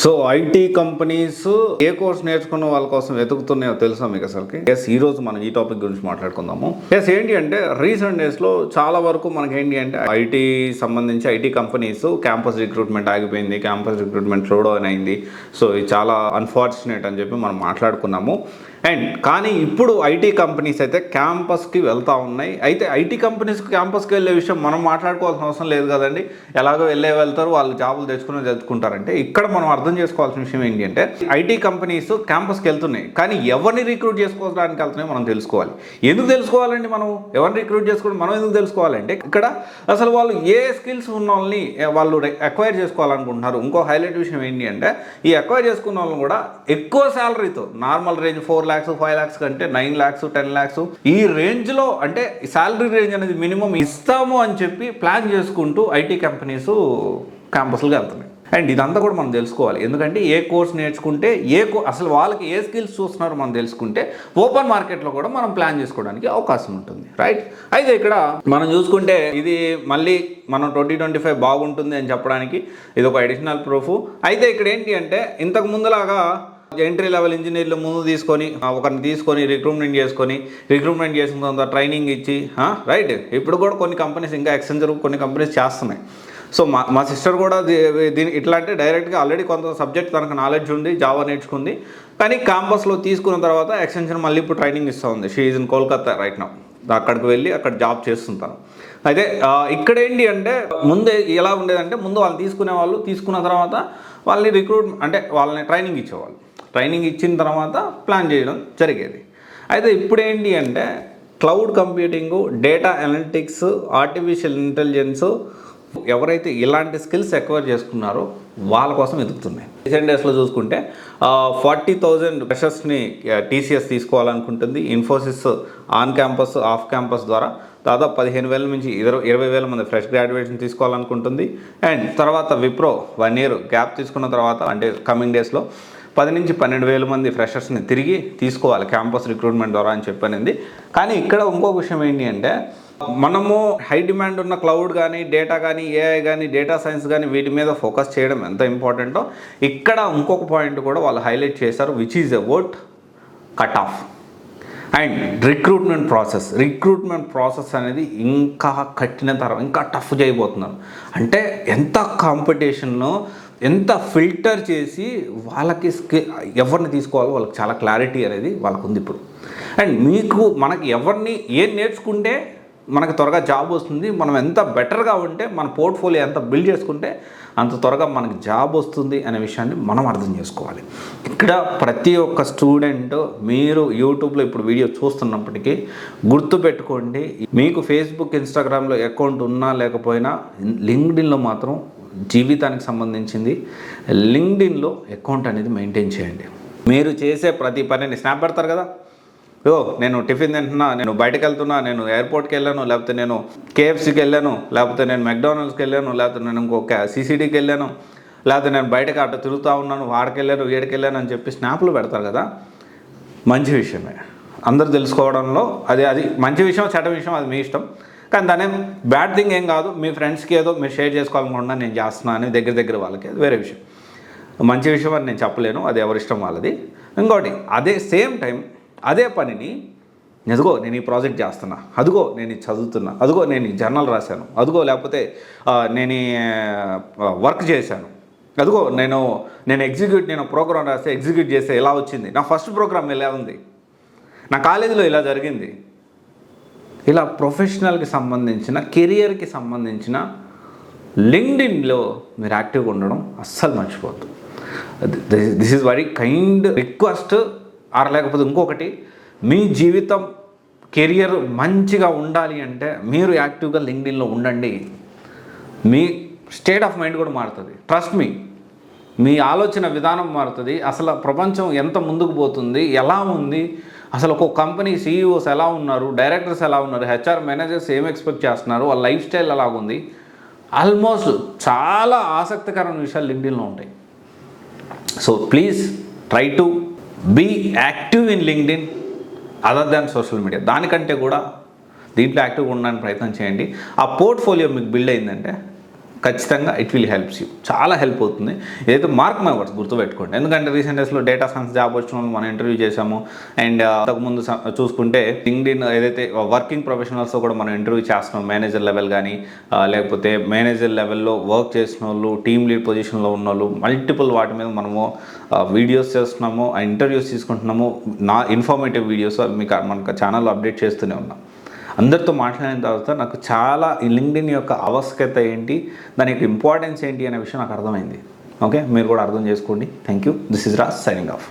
So IT companies A course నేర్చుకున్న వాళ్ళ కోసం వెతుకుతున్నాయో తెలుసా మీకు అసలుకి? ఈ రోజు మనం ఈ టాపిక్ గురించి మాట్లాడుకుందాము. ఏంటి అంటే రీసెంట్ డేస్లో చాలా వరకు మనకి ఏంటి అంటే ఐటీ సంబంధించి ఐటీ కంపెనీస్ క్యాంపస్ రిక్రూట్మెంట్ ఆగిపోయింది, క్యాంపస్ రిక్రూట్మెంట్ స్లో డౌన్ అయింది. సో ఇది చాలా అన్ఫార్చునేట్ అని చెప్పి మనం మాట్లాడుకున్నాము. కానీ ఇప్పుడు ఐటీ కంపెనీస్ అయితే క్యాంపస్కి వెళ్తూ ఉన్నాయి. అయితే ఐటీ కంపెనీస్కి క్యాంపస్కి వెళ్ళే విషయం మనం మాట్లాడుకోవాల్సిన అవసరం లేదు కదండి. ఎలాగో వెళ్తారు, వాళ్ళు జాబులు తెచ్చుకుంటారంటే ఇక్కడ మనం అర్థం చేసుకోవాల్సిన విషయం ఏంటి అంటే ఐటీ కంపెనీస్ క్యాంపస్కి వెళ్తున్నాయి, కానీ ఎవరిని రిక్రూట్ చేసుకోవడానికి వెళ్తున్నాయి మనం తెలుసుకోవాలి. ఎందుకు తెలుసుకోవాలండి? మనం ఎవరిని రిక్రూట్ చేసుకోవడం మనం ఎందుకు తెలుసుకోవాలంటే ఇక్కడ అసలు వాళ్ళు ఏ స్కిల్స్ ఉన్న వాళ్ళని వాళ్ళు అక్వైర్ చేసుకోవాలనుకుంటున్నారు. ఇంకో హైలైట్ విషయం ఏంటి అంటే ఈ అక్వైర్ చేసుకున్న వాళ్ళని కూడా ఎక్కువ శాలరీతో, నార్మల్ రేంజ్ 4 lakhs 5 lakhs కంటే 9 lakhs 10 lakhs ఈ రేంజ్లో అంటే శాలరీ రేంజ్ అనేది మినిమం ఇస్తాము అని చెప్పి ప్లాన్ చేసుకుంటూ ఐటీ కంపెనీస్ క్యాంపస్లకు వెళ్తున్నాయి. అండ్ ఇదంతా కూడా మనం తెలుసుకోవాలి. ఎందుకంటే ఏ కోర్స్ నేర్చుకుంటే అసలు వాళ్ళకి ఏ స్కిల్స్ చూస్తున్నారో మనం తెలుసుకుంటే ఓపెన్ మార్కెట్లో కూడా మనం ప్లాన్ చేసుకోవడానికి అవకాశం ఉంటుంది, రైట్? అయితే ఇక్కడ మనం చూసుకుంటే ఇది మళ్ళీ మనం 2025 బాగుంటుంది అని చెప్పడానికి ఇది ఒక అడిషనల్ ప్రూఫ్. అయితే ఇక్కడ ఏంటి అంటే ఇంతకు ముందులాగా ఎంట్రీ లెవెల్ ఇంజనీర్లు ముందు తీసుకొని ఒకరిని తీసుకొని రిక్రూట్మెంట్ చేసిన తర్వాత ట్రైనింగ్ ఇచ్చి రైట్ ఇప్పుడు కూడా కొన్ని కంపెనీస్ ఇంకా ఎక్స్చెంజర్ కొన్ని కంపెనీస్ చేస్తున్నాయి. సో మా సిస్టర్ కూడా దీని ఇట్లా అంటే డైరెక్ట్గా ఆల్రెడీ కొంత సబ్జెక్ట్ తనకు నాలెడ్జ్ ఉంది, జావా నేర్చుకుంది, కానీ క్యాంపస్లో తీసుకున్న తర్వాత ఎక్స్టెన్షన్ మళ్ళీ ఇప్పుడు ట్రైనింగ్ ఇస్తూ ఉంది. She is in Kolkata right now. అక్కడికి వెళ్ళి అక్కడ జాబ్ చేస్తుంటాను. అయితే ఇక్కడ ఏంటి అంటే ముందే ఎలా ఉండేదంటే ముందు వాళ్ళు తీసుకున్న తర్వాత వాళ్ళని వాళ్ళని ట్రైనింగ్ ఇచ్చేవాళ్ళు. ట్రైనింగ్ ఇచ్చిన తర్వాత ప్లాన్ చేయడం జరిగేది. అయితే ఇప్పుడు ఏంటి అంటే cloud కంప్యూటింగు, data analytics, artificial intelligence ఎవరైతే ఇలాంటి స్కిల్స్ ఎక్వైర్ చేసుకున్నారో వాళ్ళ కోసం ఎదుగుతున్నాయి. రీసెంట్ డేస్లో చూసుకుంటే 40,000 ఫ్రెషర్స్ని టీసీఎస్ తీసుకోవాలనుకుంటుంది. Infosys on campus off campus ద్వారా దాదాపు 15,000 నుంచి 20,000 మంది ఫ్రెష్ గ్రాడ్యుయేషన్ తీసుకోవాలనుకుంటుంది. అండ్ తర్వాత విప్రో 1 year గ్యాప్ తీసుకున్న తర్వాత అంటే కమింగ్ డేస్లో 10 నుంచి 12,000 మంది ఫ్రెషర్స్ని తిరిగి తీసుకోవాలి క్యాంపస్ రిక్రూట్మెంట్ ద్వారా అని చెప్పనింది. కానీ ఇక్కడ ఇంకో విషయం ఏంటి అంటే మనము హై డిమాండ్ ఉన్న క్లౌడ్ కానీ, డేటా కానీ, ఏఐ కానీ, డేటా సైన్స్ కానీ వీటి మీద ఫోకస్ చేయడం ఎంత ఇంపార్టెంటో ఇక్కడ ఇంకొక పాయింట్ కూడా వాళ్ళు హైలైట్ చేశారు, which is about cut off and recruitment process అనేది ఇంకా కఠినతరం, ఇంకా టఫ్ చేయబోతున్నారు. అంటే ఎంత కాంపిటీషన్లో ఎంత ఫిల్టర్ చేసి వాళ్ళకి ఎవరిని తీసుకోవాలో వాళ్ళకి చాలా క్లారిటీ అనేది వాళ్ళకు ఉంది ఇప్పుడు. అండ్ మనకి ఎవరిని ఏం నేర్చుకుంటే మనకు త్వరగా జాబ్ వస్తుంది, మనం ఎంత బెటర్గా ఉంటే మన పోర్ట్ఫోలియో ఎంత బిల్డ్ చేసుకుంటే అంత త్వరగా మనకి జాబ్ వస్తుంది అనే విషయాన్ని మనం అర్థం చేసుకోవాలి. ఇక్కడ ప్రతి ఒక్క స్టూడెంట్ మీరు యూట్యూబ్లో ఇప్పుడు వీడియో చూస్తున్నప్పటికీ గుర్తుపెట్టుకోండి, మీకు ఫేస్బుక్, ఇన్స్టాగ్రామ్లో అకౌంట్ ఉన్నా లేకపోయినా లింక్డ్ఇన్లో మాత్రం జీవితానికి సంబంధించింది లింక్డ్ఇన్లో అకౌంట్ అనేది మెయింటైన్ చేయండి. మీరు చేసే ప్రతి పనిని స్నాప్ పెడతారు కదా, నేను టిఫిన్ తింటున్నా, నేను బయటకు వెళ్తున్నా, నేను ఎయిర్పోర్ట్కి వెళ్ళాను, లేకపోతే నేను కేఎఫ్సీకి వెళ్ళాను, లేకపోతే నేను మెక్డానల్డ్స్కి వెళ్ళాను, లేకపోతే నేను ఇంకొక సిసిడికి వెళ్ళాను, లేకపోతే నేను బయటకు అటు తిరుగుతూ ఉన్నాను, వాడికి వెళ్ళాను, ఏడికి వెళ్ళాను అని చెప్పి స్నాప్లు పెడతారు కదా. మంచి విషయమే, అందరూ తెలుసుకోవడంలో అది మంచి విషయం, చెడ్డ విషయం అది మీ ఇష్టం. కానీ దాని బ్యాడ్ థింగ్ ఏం కాదు. మీ ఫ్రెండ్స్కి ఏదో మీరు షేర్ చేసుకోవాలనుకుంటున్నా నేను చేస్తున్నాను అని దగ్గర వాళ్ళకి అది వేరే విషయం. మంచి విషయం అని నేను చెప్పలేను, అది ఎవరిష్టం వాళ్ళది. ఇంకోటి అదే సేమ్ టైం అదే పనిని అదిగో నేను ఈ ప్రాజెక్ట్ చేస్తున్నా, అదిగో నేను ఇది చదువుతున్నా, అదిగో నేను ఈ జర్నల్ రాశాను, అదిగో లేకపోతే నేను వర్క్ చేశాను, అదిగో నేను ప్రోగ్రామ్ రాస్తే ఎగ్జిక్యూట్ చేస్తే ఎలా వచ్చింది, నా ఫస్ట్ ప్రోగ్రామ్ ఎలా ఉంది, నా కాలేజీలో ఇలా జరిగింది, ఇలా ప్రొఫెషనల్కి సంబంధించిన కెరియర్కి సంబంధించిన లింక్డ్ఇన్లో మీరు యాక్టివ్గా ఉండడం అస్సలు మర్చిపోద్దు. This is very kind request. లేకపోతే ఇంకొకటి, మీ జీవితం కెరియర్ మంచిగా ఉండాలి అంటే మీరు యాక్టివ్గా లింక్డ్ఇన్లో ఉండండి. మీ స్టేట్ ఆఫ్ మైండ్ కూడా మారుతుంది, ట్రస్ట్ మీ ఆలోచన విధానం మారుతుంది. అసలు ప్రపంచం ఎంత ముందుకు పోతుంది, ఎలా ఉంది, అసలు ఒక కంపెనీ సీఈఓస్ ఎలా ఉన్నారు, డైరెక్టర్స్ ఎలా ఉన్నారు, హెచ్ఆర్ మేనేజర్స్ ఏం ఎక్స్పెక్ట్ చేస్తున్నారు, వాళ్ళ లైఫ్ స్టైల్ ఎలాగుంది, ఆల్మోస్ట్ చాలా ఆసక్తికరమైన విషయాలు లింక్డ్ఇన్లో ఉంటాయి. So please try to be active in LinkedIn other than social media. దానికంటే కూడా దీంట్లో యాక్టివ్గా ఉండడానికి ప్రయత్నం చేయండి. ఆ పోర్ట్ఫోలియో మీకు బిల్డ్ అయిందంటే ఖచ్చితంగా ఇట్ విల్ హెల్ప్స్ యూ, చాలా హెల్ప్ అవుతుంది. ఏదైతే మార్క్ మై వర్డ్స్ గుర్తుపెట్టుకోండి. ఎందుకంటే రీసెంట్ డేస్లో డేటా సైన్స్ జాబ్ వచ్చిన వాళ్ళు మనం ఇంటర్వ్యూ చేసాము. అండ్ అంతకుముందు చూసుకుంటే లింక్డ్ఇన్ ఏదైతే వర్కింగ్ ప్రొఫెషనల్స్ కూడా మనం ఇంటర్వ్యూ చేస్తున్నాం, మేనేజర్ లెవెల్ కానీ లేకపోతే మేనేజర్ లెవెల్లో వర్క్ చేసిన వాళ్ళు, టీమ్ లీడ్ పొజిషన్లో ఉన్న వాళ్ళు, మల్టిపుల్ వాటి మీద మనము వీడియోస్ చేస్తున్నాము, ఇంటర్వ్యూస్ తీసుకుంటున్నాము. నా ఇన్ఫర్మేటివ్ వీడియోస్ మీకు మనకు ఛానల్లో అప్డేట్ చేస్తూనే ఉన్నాం. అందరితో మాట్లాడిన తర్వాత నాకు చాలా ఈ లింక్డ్ఇన్ యొక్క ఆవశ్యకత ఏంటి, దాని యొక్క ఇంపార్టెన్స్ ఏంటి అనే విషయం నాకు అర్థమైంది. ఓకే, మీరు కూడా అర్థం చేసుకోండి. Thank you. This is Raj signing off.